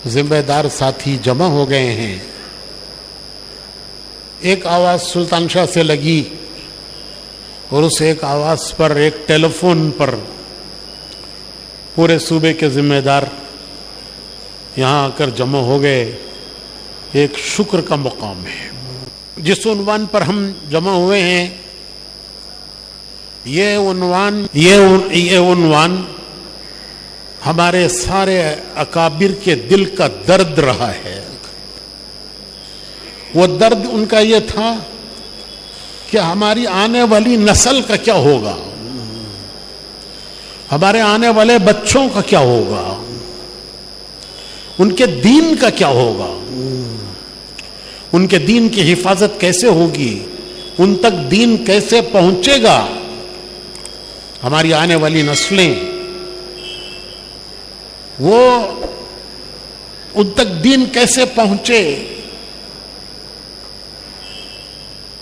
ذمہ دار ساتھی جمع ہو گئے ہیں. ایک آواز سلطان شاہ سے لگی اور اس ایک آواز پر ایک ٹیلی فون پر پورے صوبے کے ذمہ دار یہاں آ کر جمع ہو گئے. ایک شکر کا مقام ہے. جس عنوان پر ہم جمع ہوئے ہیں یہ عنوان ہمارے سارے اکابر کے دل کا درد رہا ہے. وہ درد ان کا یہ تھا کہ ہماری آنے والی نسل کا کیا ہوگا, ہمارے آنے والے بچوں کا کیا ہوگا, ان کے دین کا کیا ہوگا, ان کے دین کی حفاظت کیسے ہوگی, ان تک دین کیسے پہنچے گا. ہماری آنے والی نسلیں وہ ان تک دین کیسے پہنچے,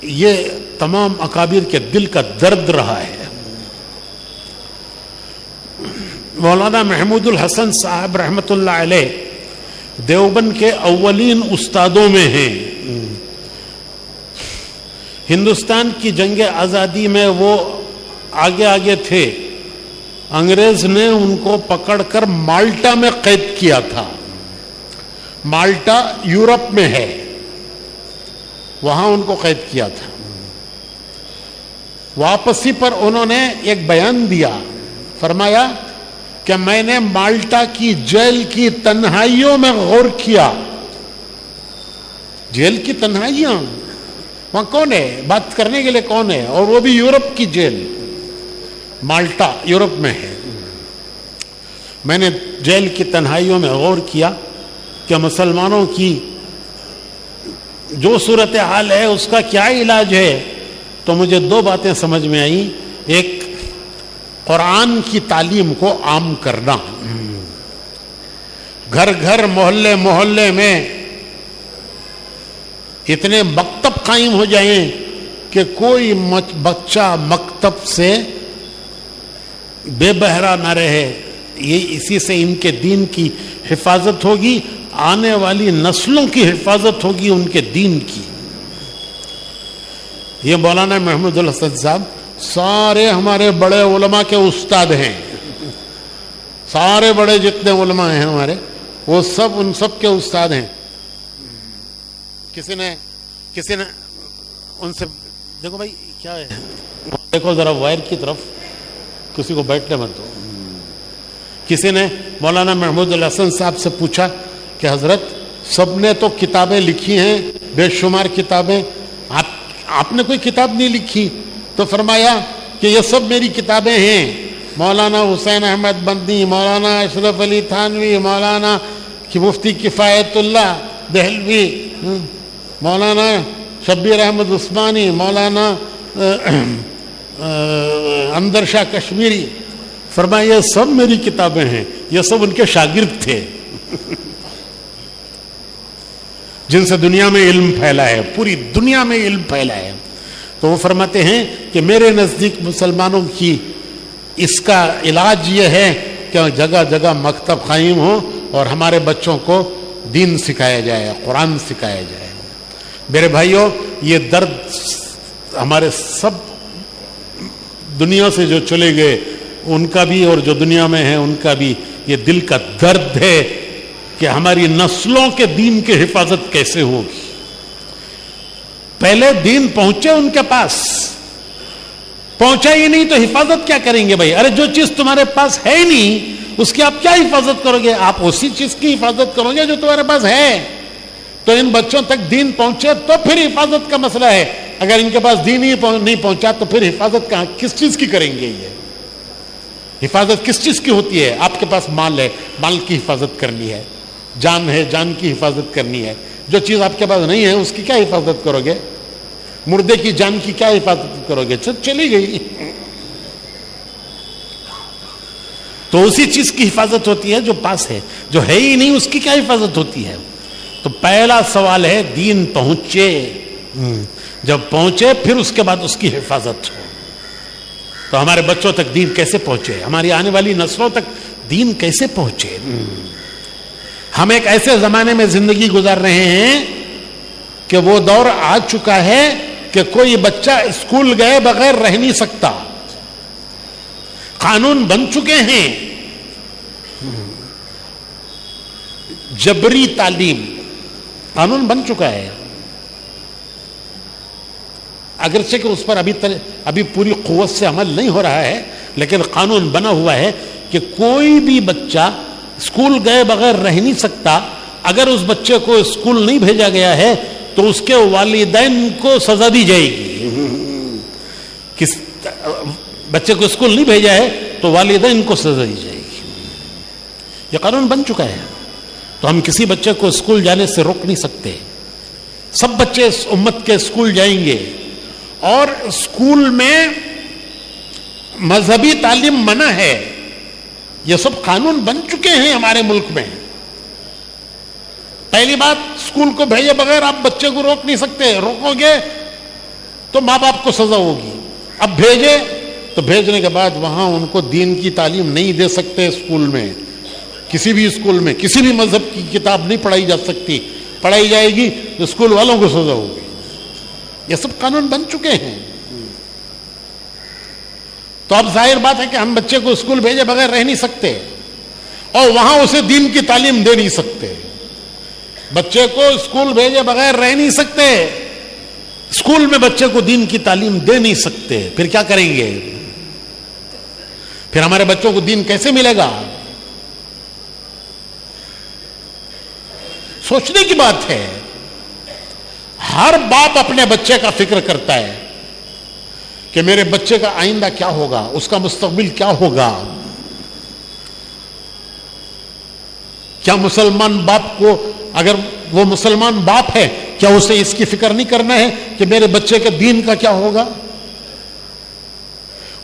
یہ تمام اکابر کے دل کا درد رہا ہے. مولانا محمود الحسن صاحب رحمۃ اللہ علیہ دیوبند کے اولین استادوں میں ہیں. ہندوستان کی جنگ آزادی میں وہ آگے تھے. انگریز نے ان کو پکڑ کر مالٹا میں قید کیا تھا. مالٹا یورپ میں ہے, وہاں ان کو قید کیا تھا. واپسی پر انہوں نے ایک بیان دیا, فرمایا کہ میں نے مالٹا کی جیل کی تنہائیوں میں غور کیا. جیل کی تنہائیاں, وہاں کون ہے بات کرنے کے لیے, کون ہے, اور وہ بھی یورپ کی جیل. مالٹا یورپ میں ہے. میں نے جیل کی تنہائیوں میں غور کیا کہ مسلمانوں کی جو صورتحال ہے اس کا کیا علاج ہے. تو مجھے دو باتیں سمجھ میں آئیں. ایک, قرآن کی تعلیم کو عام کرنا, گھر گھر محلے محلے میں اتنے مکتب قائم ہو جائیں کہ کوئی بچہ مکتب سے بے بہرا نہ رہے. یہ اسی سے ان کے دین کی حفاظت ہوگی, آنے والی نسلوں کی حفاظت ہوگی ان کے دین کی. یہ مولانا محمود الحسن صاحب سارے ہمارے بڑے علماء کے استاد ہیں. سارے بڑے جتنے علماء ہیں ہمارے وہ سب ان سب کے استاد ہیں. کسی نے ان سے دیکھو بھائی کیا ہے, دیکھو ذرا وائر کی طرف, کسی کو بیٹھنے مت دو. کسی نے مولانا محمود الحسن صاحب سے پوچھا کہ حضرت سب نے تو کتابیں لکھی ہیں, بے شمار کتابیں, آپ نے کوئی کتاب نہیں لکھی. تو فرمایا کہ یہ سب میری کتابیں ہیں. مولانا حسین احمد بندی, مولانا اشرف علی تھانوی, مولانا کی مفتی کفایت اللہ دہلوی, مولانا شبیر احمد عثمانی, مولانا اندر شاہ کشمیری. فرمایا یہ سب میری کتابیں ہیں. یہ سب ان کے شاگرد تھے جن سے دنیا میں علم پھیلا ہے, پوری دنیا میں علم پھیلا ہے. تو وہ فرماتے ہیں کہ میرے نزدیک مسلمانوں کی اس کا علاج یہ ہے کہ جگہ جگہ مکتب قائم ہو اور ہمارے بچوں کو دین سکھایا جائے, قرآن سکھایا جائے. میرے بھائیوں, یہ درد ہمارے سب دنیا سے جو چلے گئے ان کا بھی اور جو دنیا میں ہے ان کا بھی یہ دل کا درد ہے کہ ہماری نسلوں کے دین کی حفاظت کیسے ہوگی. پہلے دین پہنچے ان کے پاس, پہنچا ہی نہیں تو حفاظت کیا کریں گے بھائی. ارے جو چیز تمہارے پاس ہے ہی نہیں اس کی آپ کیا حفاظت کرو گے, آپ اسی چیز کی حفاظت کرو گے جو تمہارے پاس ہے. تو ان بچوں تک دین پہنچے تو پھر حفاظت کا مسئلہ ہے. اگر ان کے پاس دین ہی نہیں پہنچا تو پھر حفاظت کہاں, کس چیز کی کریں گے. یہ حفاظت کس چیز کی ہوتی ہے. آپ کے پاس مال ہے, مال کی حفاظت کرنی ہے. جان ہے, جان کی حفاظت کرنی ہے. جو چیز آپ کے پاس نہیں ہے اس کی کیا حفاظت کرو گے. مردے کی جان کی کیا حفاظت کرو گے, چلی گئی. تو اسی چیز کی حفاظت ہوتی ہے جو پاس ہے, جو ہے ہی نہیں اس کی کیا حفاظت ہوتی ہے. تو پہلا سوال ہے دین پہنچے, جب پہنچے پھر اس کے بعد اس کی حفاظت ہو. تو ہمارے بچوں تک دین کیسے پہنچے, ہماری آنے والی نسلوں تک دین کیسے پہنچے. ہم ایک ایسے زمانے میں زندگی گزار رہے ہیں کہ وہ دور آ چکا ہے کہ کوئی بچہ اسکول گئے بغیر رہ نہیں سکتا. قانون بن چکے ہیں. جبری تعلیم قانون بن چکا ہے, اگرچہ کہ اس پر ابھی پوری قوت سے عمل نہیں ہو رہا ہے, لیکن قانون بنا ہوا ہے کہ کوئی بھی بچہ اسکول گئے بغیر رہ نہیں سکتا. اگر اس بچے کو اسکول نہیں بھیجا گیا ہے تو اس کے والدین کو سزا دی جائے گی. کس بچے کو اسکول نہیں بھیجا ہے تو والدین کو سزا دی جائے گی. یہ قانون بن چکا ہے. تو ہم کسی بچے کو اسکول جانے سے روک نہیں سکتے. سب بچے اس امت کے اسکول جائیں گے, اور اسکول میں مذہبی تعلیم منع ہے. یہ سب قانون بن چکے ہیں ہمارے ملک میں. پہلی بات, اسکول کو بھیجے بغیر آپ بچے کو روک نہیں سکتے. روکو گے تو ماں باپ کو سزا ہوگی. اب بھیجے تو بھیجنے کے بعد وہاں ان کو دین کی تعلیم نہیں دے سکتے. اسکول میں, کسی بھی اسکول میں کسی بھی مذہب کی کتاب نہیں پڑھائی جا سکتی. پڑھائی جائے گی تو اسکول والوں کو سزا ہوگی. یہ سب قانون بن چکے ہیں. تو اب ظاہر بات ہے کہ ہم بچے کو اسکول بھیجے بغیر رہ نہیں سکتے, اور وہاں اسے دین کی تعلیم دے نہیں سکتے. بچے کو اسکول بھیجے بغیر رہ نہیں سکتے, اسکول میں بچے کو دین کی تعلیم دے نہیں سکتے. پھر کیا کریں گے؟ پھر ہمارے بچوں کو دین کیسے ملے گا؟ سوچنے کی بات ہے. ہر باپ اپنے بچے کا فکر کرتا ہے کہ میرے بچے کا آئندہ کیا ہوگا, اس کا مستقبل کیا ہوگا. کیا مسلمان باپ کو, اگر وہ مسلمان باپ ہے, کیا اسے اس کی فکر نہیں کرنا ہے کہ میرے بچے کے دین کا کیا ہوگا؟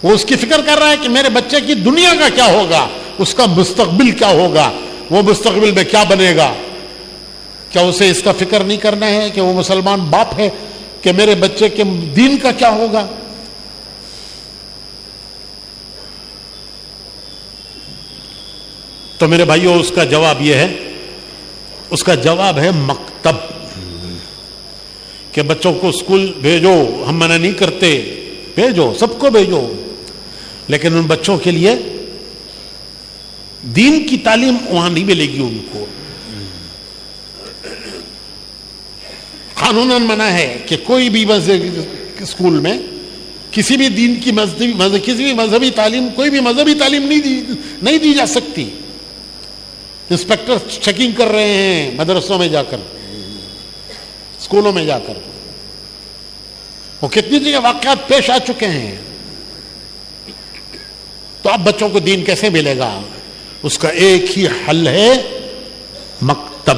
وہ اس کی فکر کر رہا ہے کہ میرے بچے کی دنیا کا کیا ہوگا, اس کا مستقبل کیا ہوگا, وہ مستقبل میں کیا بنے گا. کیا اسے اس کا فکر نہیں کرنا ہے کہ وہ مسلمان باپ ہے کہ میرے بچے کے دین کا کیا ہوگا؟ تو میرے بھائیوں, اس کا جواب یہ ہے, اس کا جواب ہے مکتب. کہ بچوں کو اسکول بھیجو, ہم منع نہیں کرتے, بھیجو, سب کو بھیجو, لیکن ان بچوں کے لیے دین کی تعلیم وہاں نہیں ملے گی. ان کو قانوناً منع ہے کہ کوئی بھی اسکول میں کسی بھی دین کی کسی بھی مذہبی تعلیم, کوئی بھی مذہبی تعلیم نہیں دی جا سکتی. انسپیکٹر چیکنگ کر رہے ہیں مدرسوں میں جا کر, اسکولوں میں جا کر. وہ کتنی جگہ واقعات پیش آ چکے ہیں. تو اب بچوں کو دین کیسے ملے گا؟ اس کا ایک ہی حل ہے, مکتب.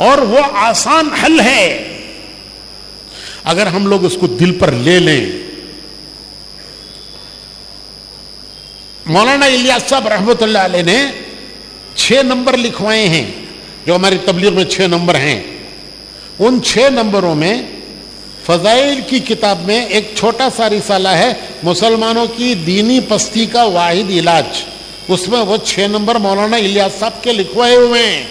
اور وہ آسان حل ہے اگر ہم لوگ اس کو دل پر لے لیں. مولانا الیاس صاحب رحمۃ اللہ علیہ نے 6 نمبر لکھوائے ہیں, جو ہماری تبلیغ میں 6 نمبر ہیں. ان 6 نمبروں میں فضائل کی کتاب میں ایک چھوٹا سا رسالہ ہے, مسلمانوں کی دینی پستی کا واحد علاج. اس میں وہ 6 نمبر مولانا الیاس صاحب کے لکھوائے ہوئے ہیں.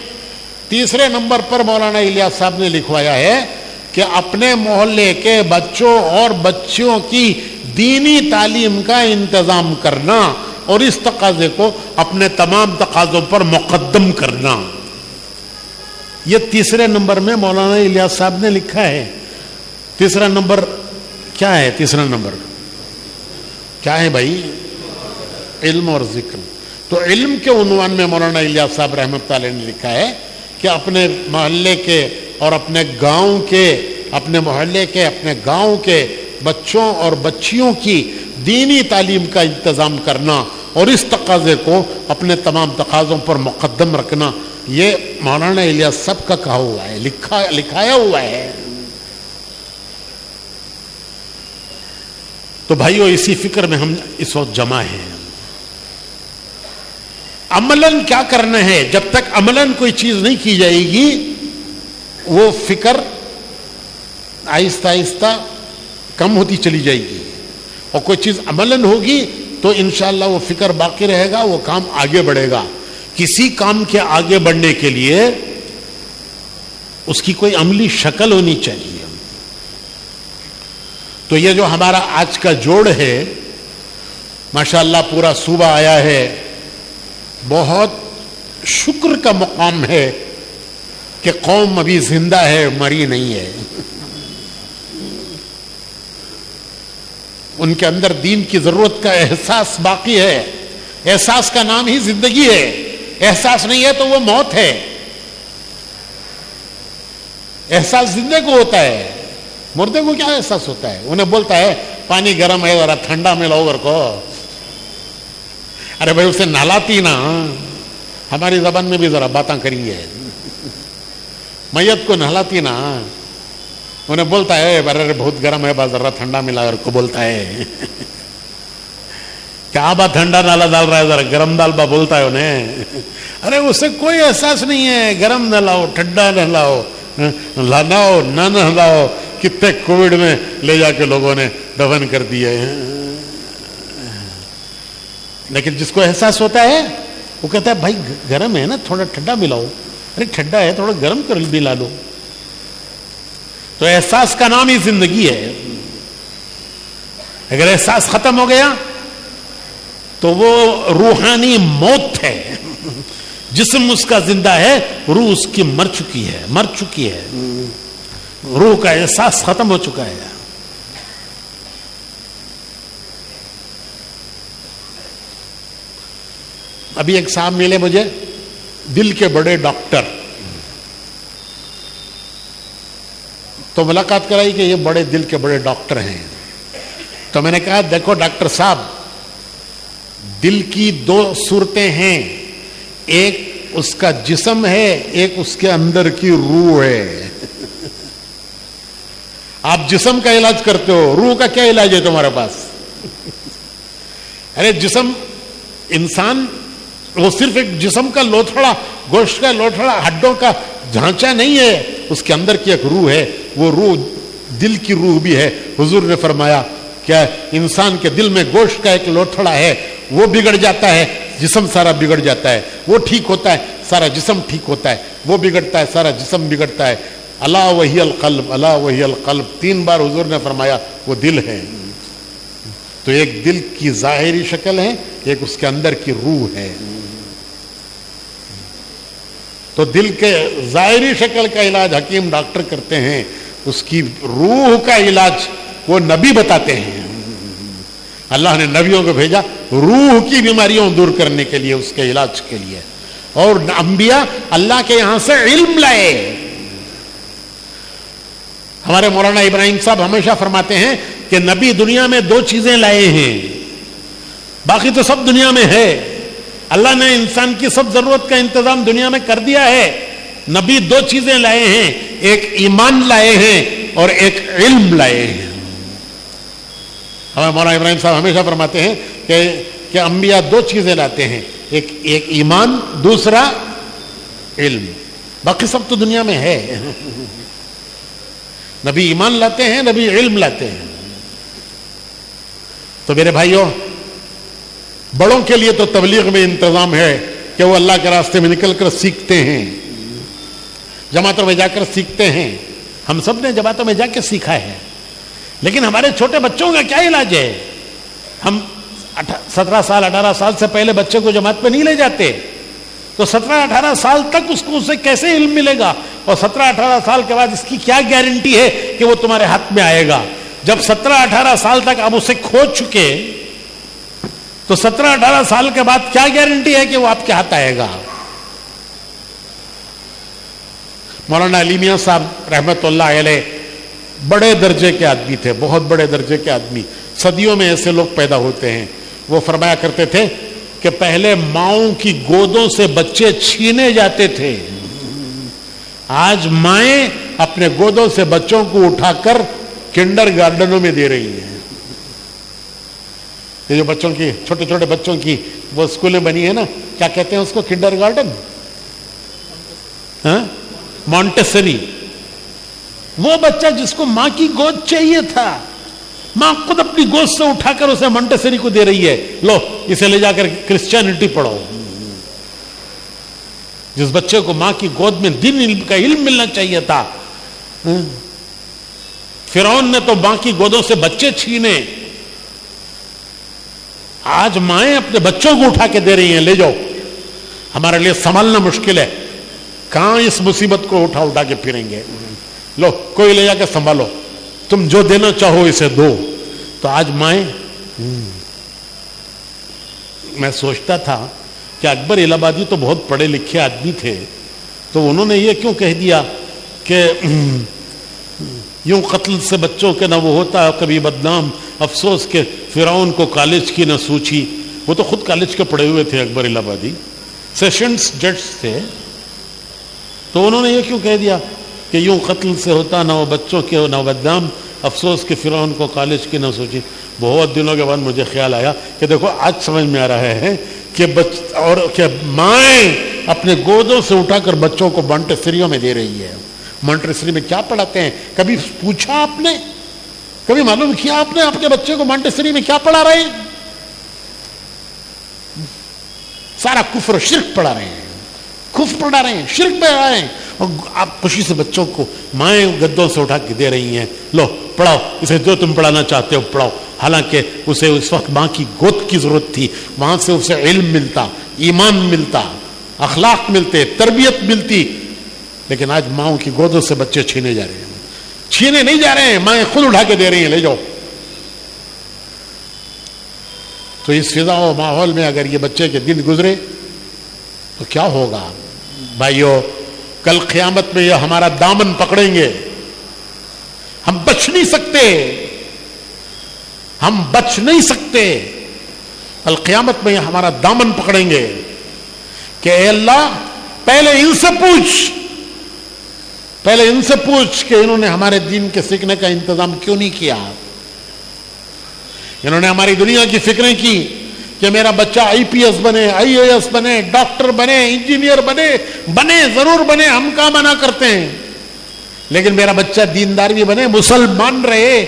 تیسرے نمبر پر مولانا الیاس صاحب نے لکھوایا ہے کہ اپنے محلے کے بچوں اور بچیوں کی دینی تعلیم کا انتظام کرنا, اور اس تقاضے کو اپنے تمام تقاضوں پر مقدم کرنا. یہ تیسرے نمبر میں مولانا الیاس صاحب نے لکھا ہے. تیسرا نمبر کیا ہے؟ تیسرا نمبر کیا ہے بھائی؟ علم اور ذکر. تو علم کے عنوان میں مولانا الیاس صاحب رحمۃ اللہ نے لکھا ہے کہ اپنے محلے کے اور اپنے گاؤں کے, اپنے محلے کے, اپنے گاؤں کے بچوں اور بچیوں کی دینی تعلیم کا انتظام کرنا, اور اس تقاضے کو اپنے تمام تقاضوں پر مقدم رکھنا. یہ مولانا الیاس صاحب کا کہا ہوا ہے, لکھایا ہوا ہے. تو بھائیو, اسی فکر میں ہم اس وقت جمع ہیں. عملاً کیا کرنا ہے؟ جب تک عملاً کوئی چیز نہیں کی جائے گی, وہ فکر آہستہ آہستہ کم ہوتی چلی جائے گی. اور کوئی چیز عملاً ہوگی تو انشاءاللہ وہ فکر باقی رہے گا, وہ کام آگے بڑھے گا. کسی کام کے آگے بڑھنے کے لیے اس کی کوئی عملی شکل ہونی چاہیے. تو یہ جو ہمارا آج کا جوڑ ہے ماشاءاللہ پورا صوبہ آیا ہے, بہت شکر کا مقام ہے کہ قوم ابھی زندہ ہے, مری نہیں ہے. ان کے اندر دین کی ضرورت کا احساس باقی ہے. احساس کا نام ہی زندگی ہے. احساس نہیں ہے تو وہ موت ہے. احساس زندے کو ہوتا ہے, مردے کو کیا احساس ہوتا ہے؟ انہیں بولتا ہے پانی گرم ہے ذرا ٹھنڈا میں لاؤ گھر کو. ارے بھائی اسے نہلاتی نا. ہماری زبان میں بھی ذرا باتاں کری ہے. میت کو نہلاتی نا. انہیں بولتا ہے ارے بہت گرم ہے با ذرا ٹھنڈا ملا گھر کو. بولتا ہے کیا با ٹھنڈا نالا ڈال رہا ہے ذرا گرم ڈال با. بولتا ہے انہیں. ارے اسے کوئی احساس نہیں ہے. گرم نہ لاؤ ٹھنڈا نہ لاؤ, نہلاؤ نہ نہلاؤ. کتنے کووڈ میں لے جا کے لوگوں نے دفن کر دیے. لیکن جس کو احساس ہوتا ہے وہ کہتا ہے بھائی گرم ہے نا تھوڑا ٹھنڈا ملاؤ. ارے ٹھنڈا ہے تھوڑا گرم کر بھی لا لو. تو احساس کا نام ہی زندگی ہے. اگر احساس ختم ہو گیا تو وہ روحانی موت ہے. جسم اس کا زندہ ہے, روح اس کی مر چکی ہے. روح کا احساس ختم ہو چکا ہے. ابھی ایک صاحب ملے مجھے, دل کے بڑے ڈاکٹر. تو ملاقات کرائی کہ یہ بڑے دل کے بڑے ڈاکٹر ہیں. تو میں نے کہا دیکھو ڈاکٹر صاحب, دل کی دو صورتیں ہیں. ایک اس کا جسم ہے, ایک اس کے اندر کی روح ہے. آپ جسم کا علاج کرتے ہو, روح کا کیا علاج ہے تمہارے پاس؟ ارے جسم انسان وہ صرف ایک جسم کا لوتھڑا, گوشت کا لوتھڑا, ہڈوں کا ڈھانچہ نہیں ہے. اس کے اندر کی ایک روح ہے. وہ روح دل کی روح بھی ہے. حضور نے فرمایا کیا انسان کے دل میں گوشت کا ایک لوتھڑا ہے, وہ بگڑ جاتا ہے جسم سارا بگڑ جاتا ہے. وہ ٹھیک ہوتا ہے سارا جسم ٹھیک ہوتا ہے. وہ بگڑتا ہے سارا جسم بگڑتا ہے. اللہ وہی القلب, اللہ وہی القلب 3 بار حضور نے فرمایا وہ دل ہے. تو ایک دل کی ظاہری شکل ہے, ایک اس کے اندر کی روح ہے. تو دل کے ظاہری شکل کا علاج حکیم ڈاکٹر کرتے ہیں, اس کی روح کا علاج وہ نبی بتاتے ہیں. اللہ نے نبیوں کو بھیجا روح کی بیماریوں دور کرنے کے لیے, اس کے علاج کے لیے. اور انبیاء اللہ کے یہاں سے علم لائے. ہمارے مولانا ابراہیم صاحب ہمیشہ فرماتے ہیں کہ نبی دنیا میں 2 چیزیں لائے ہیں, باقی تو سب دنیا میں ہے. اللہ نے انسان کی سب ضرورت کا انتظام دنیا میں کر دیا ہے. نبی 2 چیزیں لائے ہیں, ایک ایمان لائے ہیں اور ایک علم لائے ہیں. ہمارے مولانا ابراہیم صاحب ہمیشہ فرماتے ہیں کہ انبیاء 2 چیزیں لاتے ہیں, ایک ایمان, دوسرا علم. باقی سب تو دنیا میں ہے. نبی ایمان لاتے ہیں, نبی علم لاتے ہیں. تو میرے بھائیوں, بڑوں کے لیے تو تبلیغ میں انتظام ہے کہ وہ اللہ کے راستے میں نکل کر سیکھتے ہیں, جماعتوں میں جا کر سیکھتے ہیں. ہم سب نے جماعتوں میں جا کے سیکھا ہے. لیکن ہمارے چھوٹے بچوں کا کیا علاج ہے؟ ہم 17 سال 18 سال سے پہلے بچے کو جماعت پہ نہیں لے جاتے. تو 17-18 سال تک اسے کیسے علم ملے گا؟ اور 17-18 سال کے بعد اس کی کیا گارنٹی ہے کہ وہ تمہارے ہاتھ میں آئے گا؟ جب 17-18 سال تک آپ اسے کھو چکے تو 17-18 سال کے بعد کیا گارنٹی ہے کہ وہ آپ کے ہاتھ آئے گا؟ مولانا علی میاں صاحب رحمت اللہ علیہ بڑے درجے کے آدمی تھے, بہت بڑے درجے کے آدمی. صدیوں میں ایسے لوگ پیدا ہوتے ہیں. وہ فرمایا کرتے تھے کہ پہلے ماؤں کی گودوں سے بچے چھینے جاتے تھے, آج مائیں اپنے گودوں سے بچوں کو اٹھا کر کنڈر گارڈنوں میں دے رہی ہیں. یہ جو بچوں کی چھوٹے چھوٹے بچوں کی وہ اسکولیں بنی ہیں نا, کیا کہتے ہیں اس کو؟ Kinder garden, Montessori. وہ بچہ جس کو ماں کی گود چاہیے تھا, ماں خود اپنی گود سے اٹھا کر اسے مونٹیسری کو دے رہی ہے, لو اسے لے جا کر کرسچینٹی پڑھو. جس بچے کو ماں کی گود میں دین کا علم ملنا چاہیے تھا، فرعون نے تو ماں کی گودوں سے بچے چھینے. آج مائیں اپنے بچوں کو اٹھا کے دے رہی ہیں، لے جاؤ، ہمارے لیے سنبھالنا مشکل ہے. کہاں اس مصیبت کو اٹھا کے پھریں گے؟ لو کوئی لے جا کے سنبھالو، تم جو دینا چاہو اسے دو. تو آج مائیں. میں سوچتا تھا کہ اکبر الہ آبادی تو بہت پڑھے لکھے آدمی تھے، تو انہوں نے یہ کیوں کہہ دیا کہ یوں قتل سے بچوں کے نہ وہ ہوتا کبھی بدنام، افسوس کہ فرعون کو کالج کی نہ سوچی. وہ تو خود کالج کے پڑھے ہوئے تھے اکبر الہ آبادی، سیشنز جج تھے. تو انہوں نے یہ کیوں کہہ دیا کہ یوں قتل سے ہوتا نہ وہ بچوں کے نہ بدنام، افسوس کہ فرعون کو کالج کی نہ سوچی. بہت دنوں کے بعد مجھے خیال آیا کہ دیکھو آج سمجھ میں آ رہا ہے کہ اور کہ مائیں اپنے گودوں سے اٹھا کر بچوں کو مانٹیسریوں میں دے رہی ہے. مانٹیسری میں کیا پڑھاتے ہیں؟ کبھی پوچھا آپ نے؟ کبھی معلوم کیا آپ نے آپ کے بچے کو مانٹیسری میں کیا پڑھا رہے ہیں؟ سارا کفر و شرک پڑھا رہے ہیں، کفر پڑھا رہے ہیں، شرک پڑھا رہے ہیں. اور آپ خوشی سے بچوں کو مائیں گدوں سے اٹھا کے دے رہی ہیں، لو پڑھاؤ اسے، جو تم پڑھانا چاہتے ہو پڑھاؤ. حالانکہ اسے اس وقت ماں کی گود کی ضرورت تھی، وہاں سے اسے علم ملتا، ایمان ملتا، اخلاق ملتے، تربیت ملتی. لیکن آج ماؤں کی گودوں سے بچے چھینے جا رہے ہیں. چھینے نہیں جا رہے ہیں، مائیں خود اٹھا کے دے رہی ہیں، لے جاؤ. تو اس فضا و ماحول میں اگر یہ بچے کے دن گزرے تو کیا ہوگا بھائیو؟ کل قیامت میں یہ ہمارا دامن پکڑیں گے، ہم بچ نہیں سکتے، ہم بچ نہیں سکتے. کل قیامت میں یہ ہمارا دامن پکڑیں گے کہ اے اللہ پہلے ان سے پوچھ کہ انہوں نے ہمارے دین کے سیکھنے کا انتظام کیوں نہیں کیا. انہوں نے ہماری دنیا کی فکریں کی کہ میرا بچہ IPS بنے، IAS بنے، ڈاکٹر بنے، انجینئر بنے ضرور بنے، ہم کہاں منع کرتے ہیں، لیکن میرا بچہ دیندار بھی بنے، مسلمان رہے،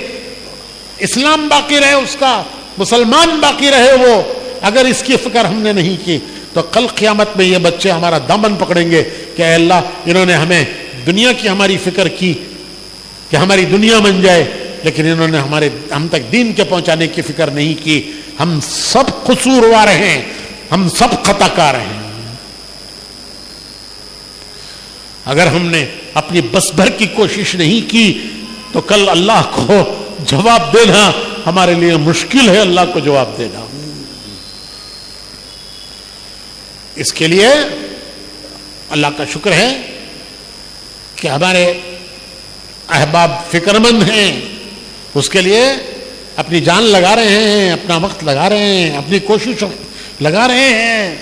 اسلام باقی رہے، اس کا مسلمان باقی رہے. وہ اگر اس کی فکر ہم نے نہیں کی تو کل قیامت میں یہ بچے ہمارا دامن پکڑیں گے کہ اے اللہ انہوں نے ہمیں دنیا کی ہماری فکر کی کہ ہماری دنیا بن جائے، لیکن انہوں نے ہم تک دین کے پہنچانے کی فکر نہیں کی. ہم سب قصوروار ہیں، ہم سب خطا کار ہیں. اگر ہم نے اپنی بس بھر کی کوشش نہیں کی تو کل اللہ کو جواب دینا ہمارے لیے مشکل ہے. اللہ کو جواب دینا، اس کے لیے اللہ کا شکر ہے کہ ہمارے احباب فکر مند ہیں، اس کے لیے اپنی جان لگا رہے ہیں، اپنا وقت لگا رہے ہیں، اپنی کوشش لگا رہے ہیں.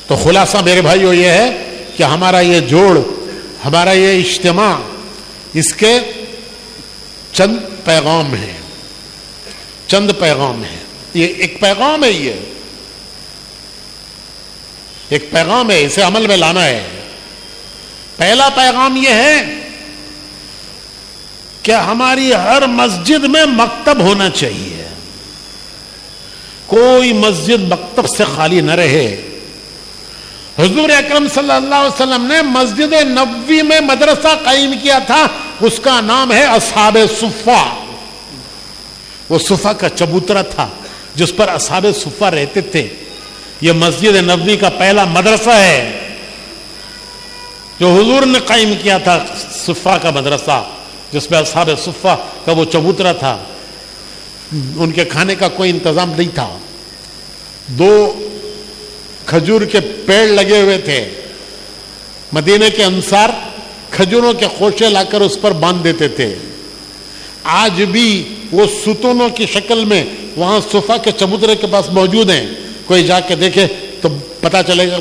تو خلاصہ میرے بھائیو یہ ہے کہ ہمارا یہ جوڑ، ہمارا یہ اجتماع، اس کے چند پیغام ہیں، چند پیغام ہیں. یہ ایک پیغام ہے، یہ ایک پیغام ہے، اسے عمل میں لانا ہے. پہلا پیغام یہ ہے کہ ہماری ہر مسجد میں مکتب ہونا چاہیے. کوئی مسجد مکتب سے خالی نہ رہے. حضور اکرم صلی اللہ علیہ وسلم نے مسجد نبوی میں مدرسہ قائم کیا تھا، اس کا نام ہے اصحاب صفہ. وہ صفہ کا چبوترا تھا جس پر اصحاب صفہ رہتے تھے. یہ مسجد نبوی کا پہلا مدرسہ ہے جو حضور نے قائم کیا تھا، صفہ کا مدرسہ جس میں اصحاب صفہ کا وہ چبوترا تھا. ان کے کھانے کا کوئی انتظام نہیں تھا. 2 کھجور کے پیڑ لگے ہوئے تھے. مدینے کے انصار کھجوروں کے خوشے لا کر اس پر باندھ دیتے تھے. آج بھی وہ ستونوں کی شکل میں وہاں صفہ کے چبوترے کے پاس موجود ہیں. کوئی جا کے دیکھے تو پتا چلے گا،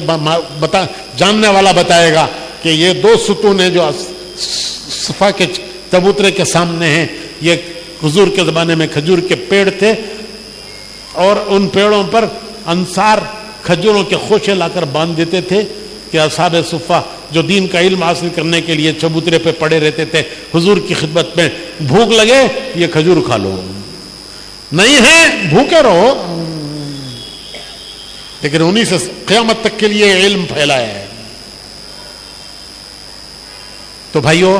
جاننے والا بتائے گا کہ یہ 2 ستون ہیں جو صفہ کے چبوترے کے سامنے ہیں. یہ حضور کے زمانے میں کھجور کے پیڑ تھے اور ان پیڑوں پر انصار کھجوروں کے خوشے لا کر باندھ دیتے تھے کہ اصحاب صفہ جو دین کا علم حاصل کرنے کے لیے چبوترے پہ پڑے رہتے تھے، حضور کی خدمت میں بھوک لگے یہ کھجور کھا لو، نہیں ہے بھوکے رہو. لیکن انہی سے قیامت تک کے لیے علم پھیلایا ہے. تو بھائیو،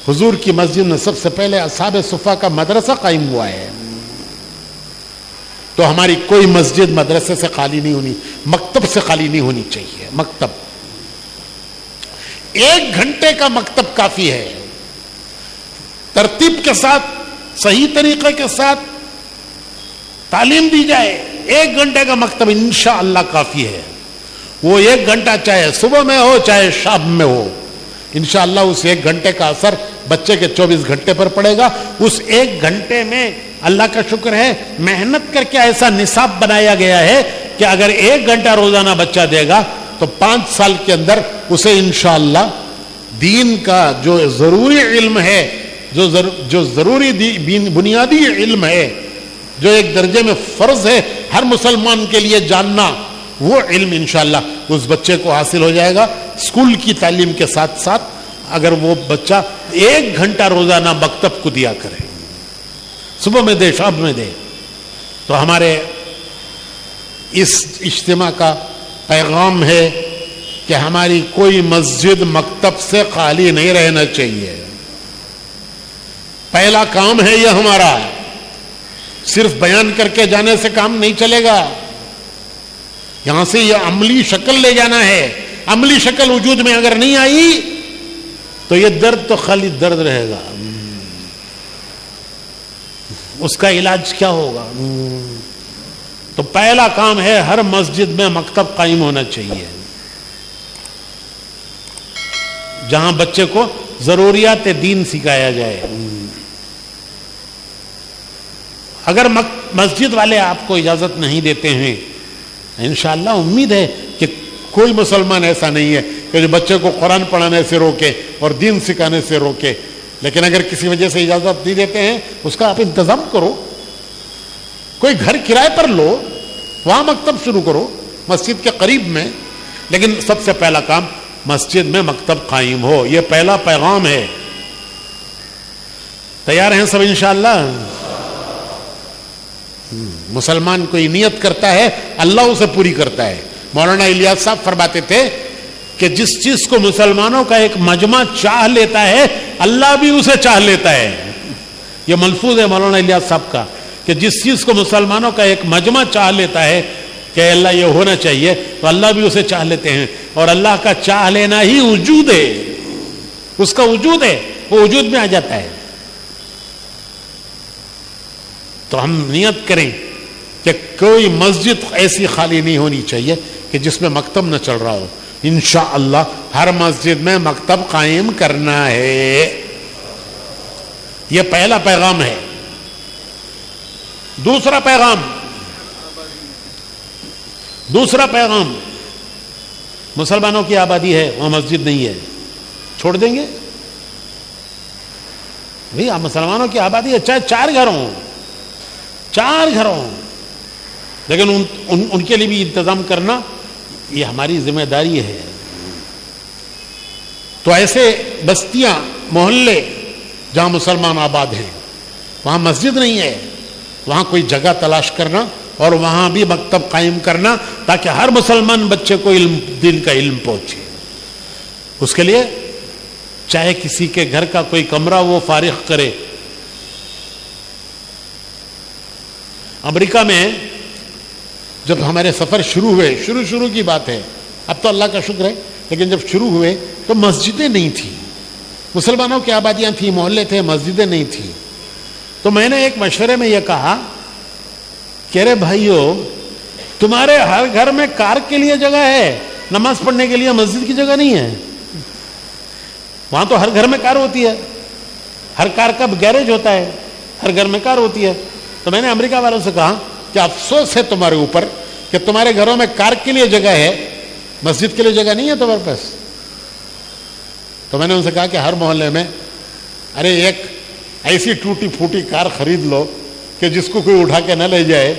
حضور کی مسجد میں سب سے پہلے اصحاب صفہ کا مدرسہ قائم ہوا ہے. تو ہماری کوئی مسجد مدرسے سے خالی نہیں ہونی، مکتب سے خالی نہیں ہونی چاہیے. مکتب 1 گھنٹے کا مکتب کافی ہے. ترتیب کے ساتھ، صحیح طریقے کے ساتھ تعلیم دی جائے، 1 گھنٹے کا مکتب انشاءاللہ کافی ہے. وہ 1 گھنٹہ چاہے صبح میں ہو چاہے شام میں ہو، انشاءاللہ اس 1 گھنٹے کا اثر بچے کے 24 گھنٹے پر پڑے گا. اس 1 گھنٹے میں اللہ کا شکر ہے محنت کر کے ایسا نصاب بنایا گیا ہے کہ اگر 1 گھنٹہ روزانہ بچہ دے گا تو 5 سال کے اندر اسے انشاءاللہ دین کا جو ضروری علم ہے، جو ضروری بنیادی علم ہے، جو ایک درجے میں فرض ہے ہر مسلمان کے لیے جاننا، وہ علم انشاءاللہ اس بچے کو حاصل ہو جائے گا. اسکول کی تعلیم کے ساتھ ساتھ اگر وہ بچہ 1 گھنٹہ روزانہ مکتب کو دیا کرے، صبح میں دے شام میں دے، تو ہمارے اس اجتماع کا پیغام ہے کہ ہماری کوئی مسجد مکتب سے خالی نہیں رہنا چاہیے. پہلا کام ہے یہ ہمارا. صرف بیان کر کے جانے سے کام نہیں چلے گا. یہاں سے یہ عملی شکل لے جانا ہے. عملی شکل وجود میں اگر نہیں آئی تو یہ درد تو خالی درد رہے گا. اس کا علاج کیا ہوگا؟ تو پہلا کام ہے ہر مسجد میں مکتب قائم ہونا چاہیے، جہاں بچے کو ضروریات دین سکھایا جائے. اگر مسجد والے آپ کو اجازت نہیں دیتے ہیں، انشاءاللہ امید ہے کہ کوئی مسلمان ایسا نہیں ہے کہ جو بچے کو قرآن پڑھانے سے روکے اور دین سکھانے سے روکے. لیکن اگر کسی وجہ سے اجازت نہیں دیتے ہیں، اس کا آپ انتظام کرو. کوئی گھر کرائے پر لو، وہاں مکتب شروع کرو مسجد کے قریب میں. لیکن سب سے پہلا کام مسجد میں مکتب قائم ہو. یہ پہلا پیغام ہے. تیار ہیں سب انشاءاللہ؟ مسلمان کوئی نیت کرتا ہے اللہ اسے پوری کرتا ہے. مولانا الیاس صاحب فرماتے تھے کہ جس چیز کو مسلمانوں کا ایک مجمع چاہ لیتا ہے اللہ بھی اسے چاہ لیتا ہے. یہ ملفوظ ہے مولانا الیاس صاحب کا کہ جس چیز کو مسلمانوں کا ایک مجمع چاہ لیتا ہے کہ اللہ یہ ہونا چاہیے، تو اللہ بھی اسے چاہ لیتے ہیں. اور اللہ کا چاہ لینا ہی وجود ہے، اس کا وجود ہے، وہ وجود میں آ جاتا ہے. تو ہم نیت کریں کہ کوئی مسجد ایسی خالی نہیں ہونی چاہیے کہ جس میں مکتب نہ چل رہا ہو. انشاءاللہ ہر مسجد میں مکتب قائم کرنا ہے. یہ پہلا پیغام ہے. دوسرا پیغام مسلمانوں کی آبادی ہے، وہاں مسجد نہیں ہے، چھوڑ دیں گے؟ بھئی مسلمانوں کی آبادی ہے، چاہے 4 گھر ہوں، لیکن ان کے لیے بھی انتظام کرنا یہ ہماری ذمہ داری ہے. تو ایسے بستیاں، محلے جہاں مسلمان آباد ہیں، وہاں مسجد نہیں ہے، وہاں کوئی جگہ تلاش کرنا اور وہاں بھی مکتب قائم کرنا تاکہ ہر مسلمان بچے کو دین کا علم پہنچے. اس کے لیے چاہے کسی کے گھر کا کوئی کمرہ وہ فارغ کرے. امریکہ میں جب ہمارے سفر شروع ہوئے، شروع کی بات ہے، اب تو اللہ کا شکر ہے، لیکن جب شروع ہوئے تو مسجدیں نہیں تھیں. مسلمانوں کی آبادیاں تھیں، محلے تھے، مسجدیں نہیں تھیں. تو میں نے ایک مشورے میں یہ کہا کہ ارے بھائیو، تمہارے ہر گھر میں کار کے لیے جگہ ہے، نماز پڑھنے کے لیے مسجد کی جگہ نہیں ہے. وہاں تو ہر گھر میں کار ہوتی ہے، ہر کار کا گیرج ہوتا ہے، ہر گھر میں کار ہوتی ہے. تو میں نے امریکہ والوں سے کہا کہ افسوس ہے تمہارے اوپر کہ تمہارے گھروں میں کار کے لیے جگہ ہے، مسجد کے لیے جگہ نہیں ہے تمہارے پاس. تو میں نے ان سے کہا کہ ہر محلے میں ایک ایسی ٹوٹی پھوٹی کار خرید لو کہ جس کو کوئی اٹھا کے نہ لے جائے